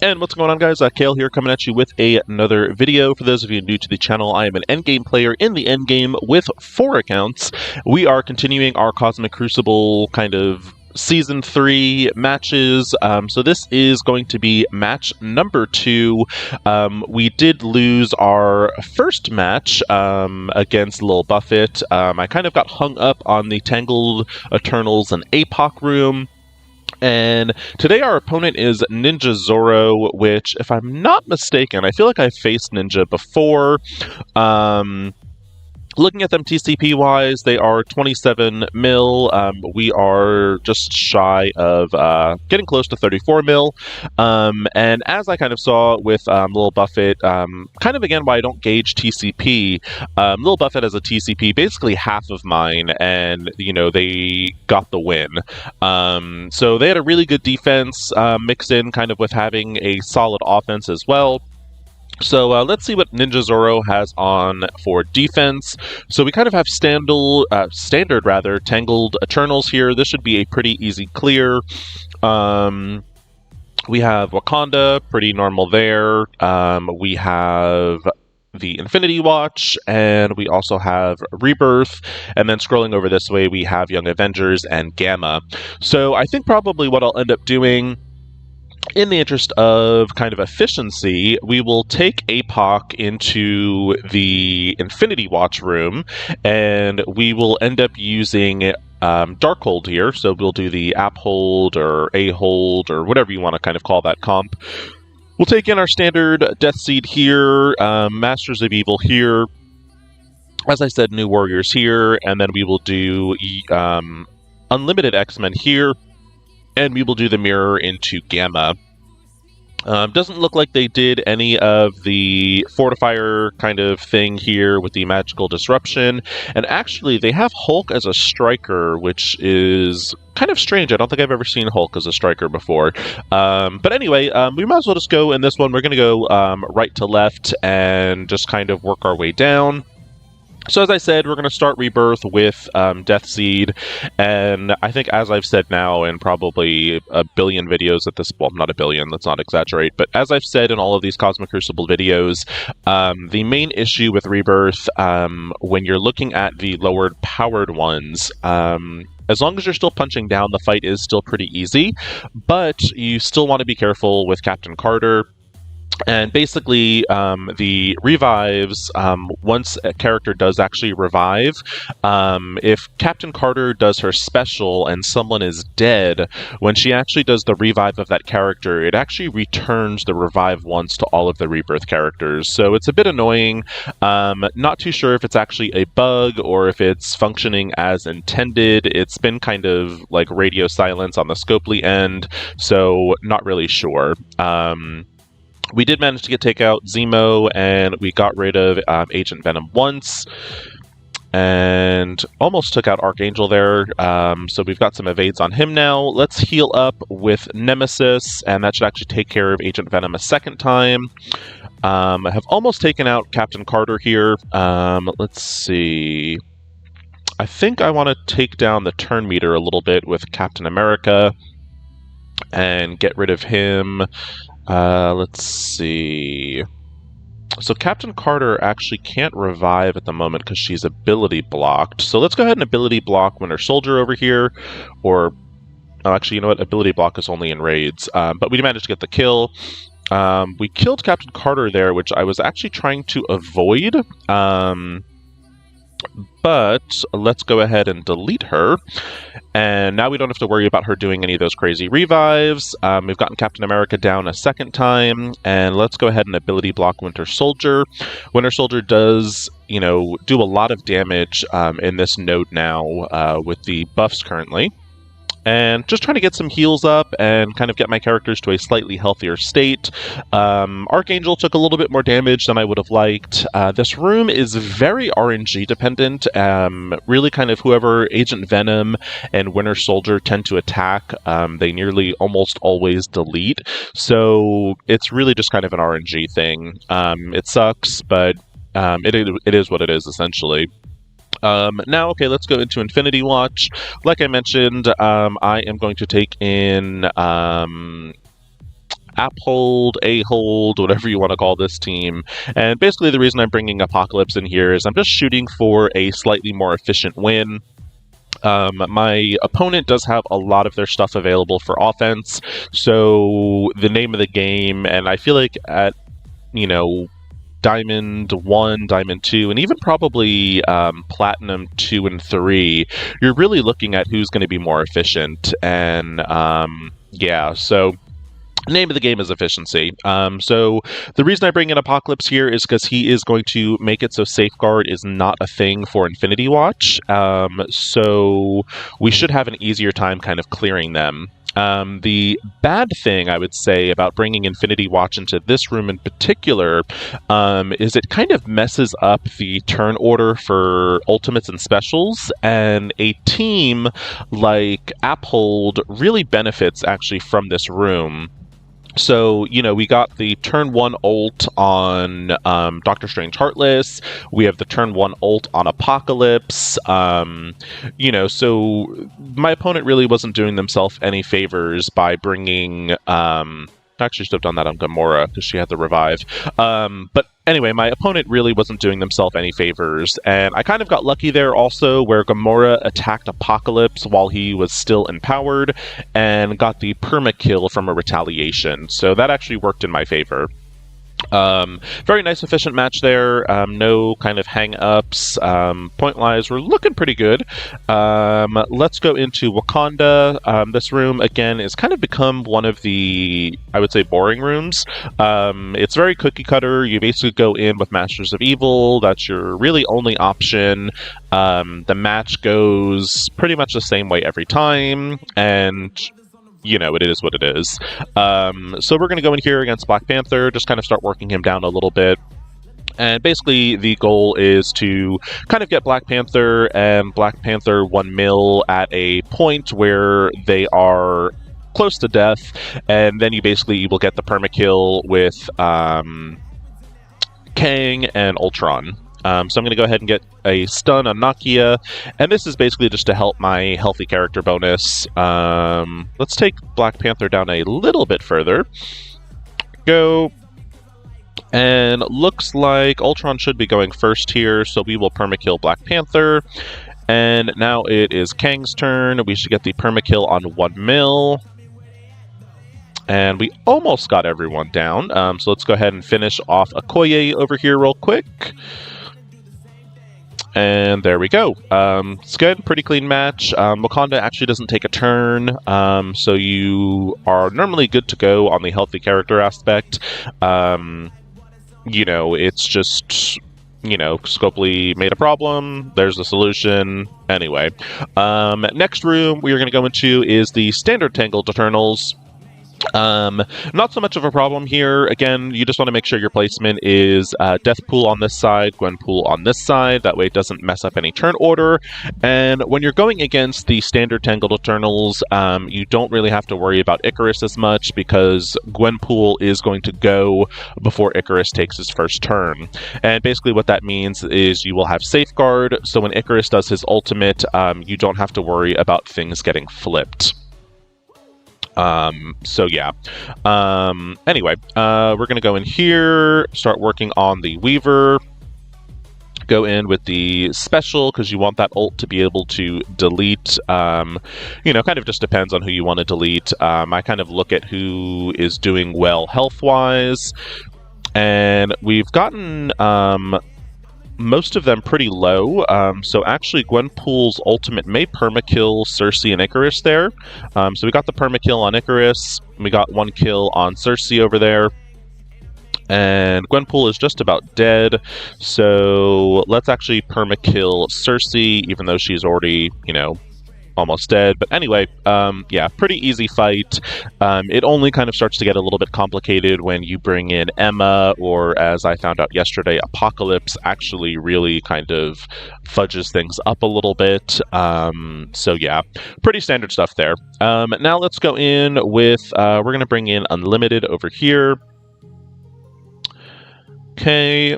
And what's going on, guys? Kale here, coming at you with another video. For those of you new to the channel, I am an endgame player in the endgame with 4 accounts. We are continuing our Cosmic Crucible kind of Season 3 matches. So this is going to be match number 2. We did lose our first match against Lil Buffett. I kind of got hung up on the Tangled Eternals and APOC room. And today our opponent is Ninja Zoro, which, if I'm not mistaken, I feel like I faced Ninja before. Looking at them TCP-wise, they are 27 mil. We are just shy of getting close to 34 mil. And as I kind of saw with Lil Buffett, kind of again why I don't gauge TCP, Lil Buffett has a TCP basically half of mine, and, you know, they got the win. So they had a really good defense mixed in kind of with having a solid offense as well. So let's see what Ninja Zoro has on for defense. So we kind of have standard Tangled Eternals here. This should be a pretty easy clear. We have Wakanda, pretty normal there. We have the Infinity Watch, and we also have Rebirth, and then scrolling over this way we have Young Avengers and Gamma. So I think probably what I'll end up doing, in the interest of kind of efficiency, we will take APOC into the Infinity Watch room, and we will end up using Darkhold here. So we'll do the App Hold or A Hold or whatever you want to kind of call that comp. We'll take in our standard Death Seed here, Masters of Evil here, as I said, New Warriors here, and then we will do Unlimited X-Men here, and we will do the mirror into Gamma. Doesn't look like they did any of the fortifier kind of thing here with the magical disruption. And actually, they have Hulk as a striker, which is kind of strange. I don't think I've ever seen Hulk as a striker before. But anyway, we might as well just go in this one. We're going to go right to left and just kind of work our way down. So as I said, we're going to start Rebirth with Death Seed, and I think, as I've said now in probably a billion videos at this, well, not a billion, let's not exaggerate, but as I've said in all of these Cosmic Crucible videos, the main issue with Rebirth, when you're looking at the lowered powered ones, as long as you're still punching down, the fight is still pretty easy, but you still want to be careful with Captain Carter. And basically, the revives, once a character does actually revive, if Captain Carter does her special and someone is dead, when she actually does the revive of that character, it actually returns the revive once to all of the Rebirth characters. So it's a bit annoying. Not too sure if it's actually a bug or if it's functioning as intended. It's been kind of like radio silence on the Scopely end, so not really sure. We did manage to take out Zemo, and we got rid of Agent Venom once, and almost took out Archangel there, so we've got some evades on him now. Let's heal up with Nemesis, and that should actually take care of Agent Venom a second time. I have almost taken out Captain Carter here. Let's see. I think I want to take down the turn meter a little bit with Captain America and get rid of him. Let's see. So Captain Carter actually can't revive at the moment because she's ability blocked. So let's go ahead and ability block Winter Soldier over here. Or, oh, actually, you know what? Ability block is only in raids. But we managed to get the kill. We killed Captain Carter there, which I was actually trying to avoid. But let's go ahead and delete her. And now we don't have to worry about her doing any of those crazy revives. We've gotten Captain America down a second time. And let's go ahead and ability block Winter Soldier. Winter Soldier does, you know, do a lot of damage in this node now with the buffs currently. And just trying to get some heals up and kind of get my characters to a slightly healthier state. Archangel took a little bit more damage than I would have liked. This room is very RNG dependent. Really kind of whoever Agent Venom and Winter Soldier tend to attack, they nearly almost always delete. So it's really just kind of an RNG thing. It sucks, but it is what it is, essentially. Now, okay, let's go into Infinity Watch. Like I mentioned, I am going to take in App-hold, A-hold, whatever you want to call this team. And basically the reason I'm bringing Apocalypse in here is I'm just shooting for a slightly more efficient win. My opponent does have a lot of their stuff available for offense, so the name of the game, and I feel like at, Diamond 1, Diamond 2, and even probably Platinum 2 and 3, you're really looking at who's going to be more efficient, and so name of the game is efficiency. So the reason I bring in Apocalypse here is because he is going to make it so Safeguard is not a thing for Infinity Watch. So we should have an easier time kind of clearing them. The bad thing I would say about bringing Infinity Watch into this room in particular is it kind of messes up the turn order for ultimates and specials, and a team like App-hold really benefits actually from this room. So, we got the turn 1 ult on Doctor Strange Heartless. We have the turn 1 ult on Apocalypse. So my opponent really wasn't doing themselves any favors by bringing... actually should have done that on Gamora because she had the revive. But anyway, my opponent really wasn't doing themselves any favors, and I kind of got lucky there also, where Gamora attacked Apocalypse while he was still empowered, and got the perma-kill from a retaliation, so that actually worked in my favor. Very nice, efficient match there. No kind of hang-ups. Point-wise, we're looking pretty good. Let's go into Wakanda. This room, again, is kind of become one of the, I would say, boring rooms. It's very cookie-cutter. You basically go in with Masters of Evil. That's your really only option. The match goes pretty much the same way every time, and... it is what it is. So we're going to go in here against Black Panther, just kind of start working him down a little bit. And basically the goal is to kind of get Black Panther and Black Panther 1 mil at a point where they are close to death, and then you will get the permakill with Kang and Ultron. So I'm going to go ahead and get a stun on Nakia, and this is basically just to help my healthy character bonus. Let's take Black Panther down a little bit further. Go. And looks like Ultron should be going first here, so we will permakill Black Panther. And now it is Kang's turn. We should get the permakill on 1 mil. And we almost got everyone down, so let's go ahead and finish off Okoye over here real quick. And there we go. It's good, pretty clean match. Wakanda actually doesn't take a turn, so you are normally good to go on the healthy character aspect. It's just, Scopely made a problem, there's a solution. Anyway, next room we are going to go into is the Standard Tangled Eternals. Not so much of a problem here. Again, you just want to make sure your placement is Deathpool on this side, Gwenpool on this side. That way it doesn't mess up any turn order. And when you're going against the standard Tangled Eternals, you don't really have to worry about Icarus as much, because Gwenpool is going to go before Icarus takes his first turn. And basically what that means is you will have Safeguard, so when Icarus does his ultimate, you don't have to worry about things getting flipped. Anyway, we're going to go in here, start working on the Weaver, go in with the special, because you want that ult to be able to delete, kind of just depends on who you want to delete. I kind of look at who is doing well health-wise, and we've gotten, most of them pretty low, so actually Gwenpool's ultimate may permakill Cersei and Icarus there. So we got the permakill on Icarus, we got 1 kill on Cersei over there, and Gwenpool is just about dead, so let's actually permakill Cersei, even though she's already, almost dead. But anyway, pretty easy fight. It only kind of starts to get a little bit complicated when you bring in Emma, or as I found out yesterday, Apocalypse actually really kind of fudges things up a little bit. Pretty standard stuff there. Now let's go in with, we're going to bring in Unlimited over here. Okay.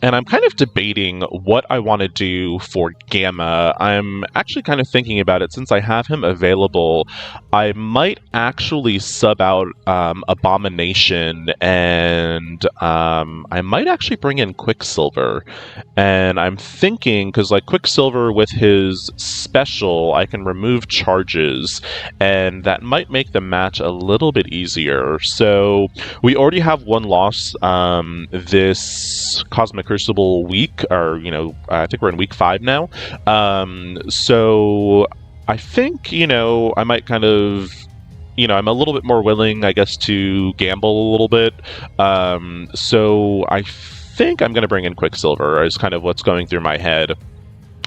and I'm kind of debating what I want to do for Gamma. I'm actually kind of thinking about it since I have him available. I might actually sub out Abomination, and I might actually bring in Quicksilver. And I'm thinking, because like Quicksilver with his special, I can remove charges, and that might make the match a little bit easier. So we already have one loss this Cosmic Crucible week, or I think we're in week 5 now. So I think I might kind of. I'm a little bit more willing, I guess, to gamble a little bit. So I think I'm going to bring in Quicksilver is kind of what's going through my head.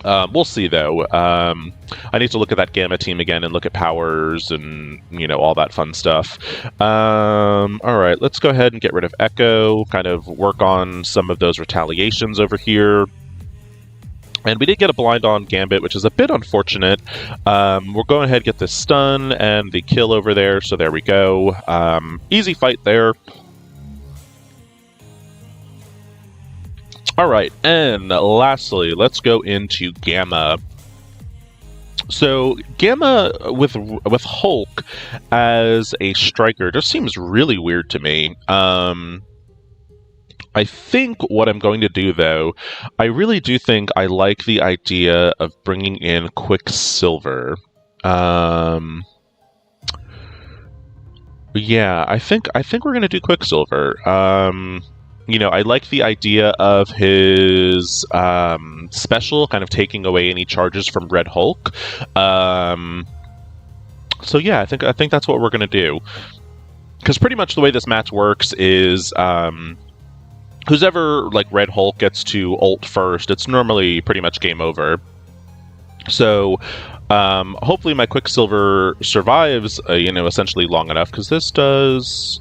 We'll see, though. I need to look at that Gamma team again and look at powers and, all that fun stuff. All right, let's go ahead and get rid of Echo, kind of work on some of those retaliations over here. And we did get a blind on Gambit, which is a bit unfortunate. We're going ahead and get this stun and the kill over there, so there we go. Easy fight there. Alright, and lastly, let's go into Gamma. So, Gamma with Hulk as a striker just seems really weird to me. I think what I'm going to do, though, I really do think I like the idea of bringing in Quicksilver. Yeah, I think we're going to do Quicksilver. I like the idea of his special, kind of taking away any charges from Red Hulk. So yeah, I think that's what we're going to do. Because pretty much the way this match works is... whoever Red Hulk gets to ult first, it's normally pretty much game over. So hopefully my Quicksilver survives, essentially long enough, because this does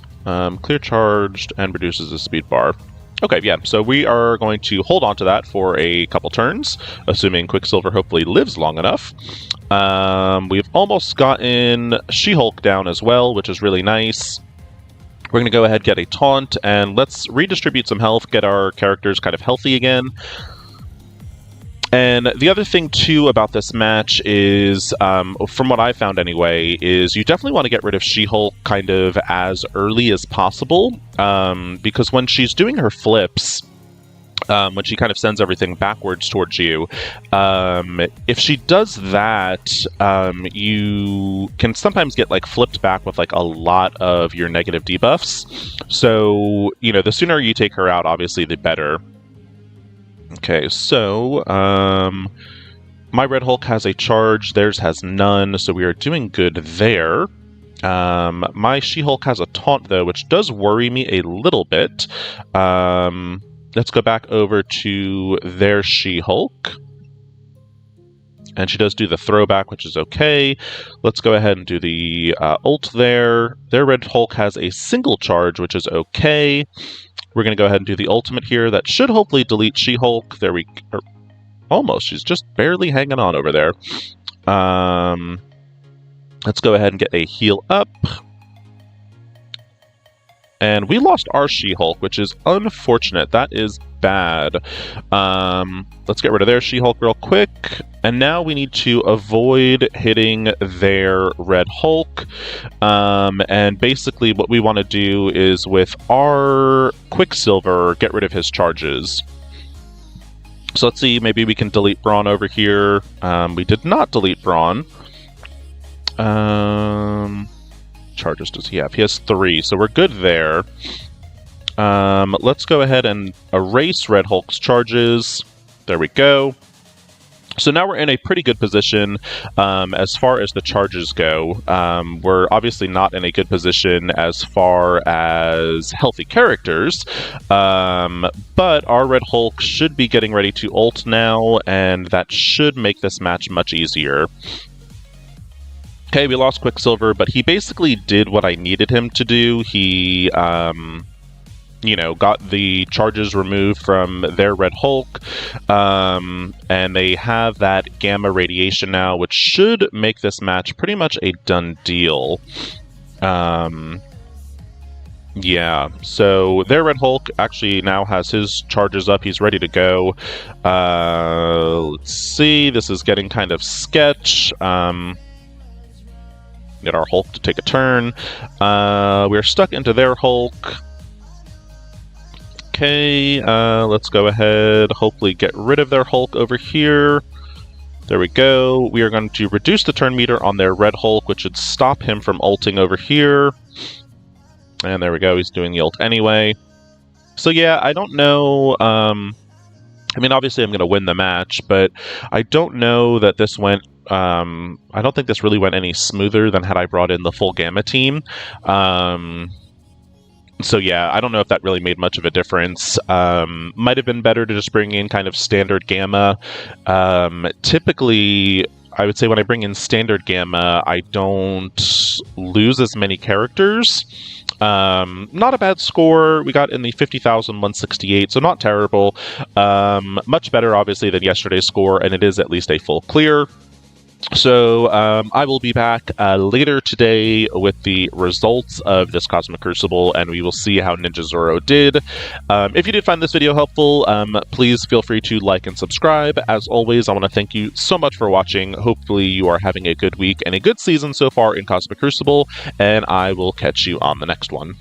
clear charged and reduces the speed bar. Okay, yeah, so we are going to hold on to that for a couple turns, assuming Quicksilver hopefully lives long enough. We've almost gotten She-Hulk down as well, which is really nice. We're going to go ahead and get a taunt, and let's redistribute some health, get our characters kind of healthy again. And the other thing, too, about this match is, from what I found anyway, is you definitely want to get rid of She-Hulk kind of as early as possible, because when she's doing her flips, when she kind of sends everything backwards towards you, if she does that, you can sometimes get flipped back with a lot of your negative debuffs. So, the sooner you take her out, obviously, the better. Okay, so my Red Hulk has a charge, theirs has none, so we are doing good there. My She-Hulk has a taunt, though, which does worry me a little bit. Let's go back over to their She-Hulk. And she does do the throwback, which is okay. Let's go ahead and do the ult there. Their Red Hulk has a single charge, which is okay. We're going to go ahead and do the ultimate here. That should hopefully delete She-Hulk. There we go. Almost. She's just barely hanging on over there. Let's go ahead and get a heal up. And we lost our She-Hulk, which is unfortunate. That is bad. Let's get rid of their She-Hulk real quick. And now we need to avoid hitting their Red Hulk. And basically what we want to do is with our Quicksilver, get rid of his charges. So let's see, maybe we can delete Brawn over here. We did not delete Brawn. Charges does he have? He has 3, so we're good there. Let's go ahead and erase Red Hulk's charges. There we go. So now we're in a pretty good position as far as the charges go. We're obviously not in a good position as far as healthy characters, but our Red Hulk should be getting ready to ult now, and that should make this match much easier. Okay, we lost Quicksilver, but he basically did what I needed him to do. He, got the charges removed from their Red Hulk, and they have that gamma radiation now, which should make this match pretty much a done deal. Yeah, so their Red Hulk actually now has his charges up. He's ready to go. Let's see. This is getting kind of sketch. Get our Hulk to take a turn. We're stuck into their Hulk. Okay, let's go ahead. Hopefully get rid of their Hulk over here. There we go. We are going to reduce the turn meter on their Red Hulk, which should stop him from ulting over here. And there we go. He's doing the ult anyway. So yeah, I don't know. I mean, obviously I'm going to win the match, but I don't know that this went... I don't think this really went any smoother than had I brought in the full Gamma team. So yeah, I don't know if that really made much of a difference. Might have been better to just bring in kind of standard Gamma. Typically, I would say when I bring in standard Gamma, I don't lose as many characters. Not a bad score. We got in the 50,168, so not terrible. Much better, obviously, than yesterday's score, and it is at least a full clear. So I will be back later today with the results of this Cosmic Crucible, and we will see how Ninja Zoro did. If you did find this video helpful, please feel free to like and subscribe. As always, I want to thank you so much for watching. Hopefully you are having a good week and a good season so far in Cosmic Crucible, and I will catch you on the next one.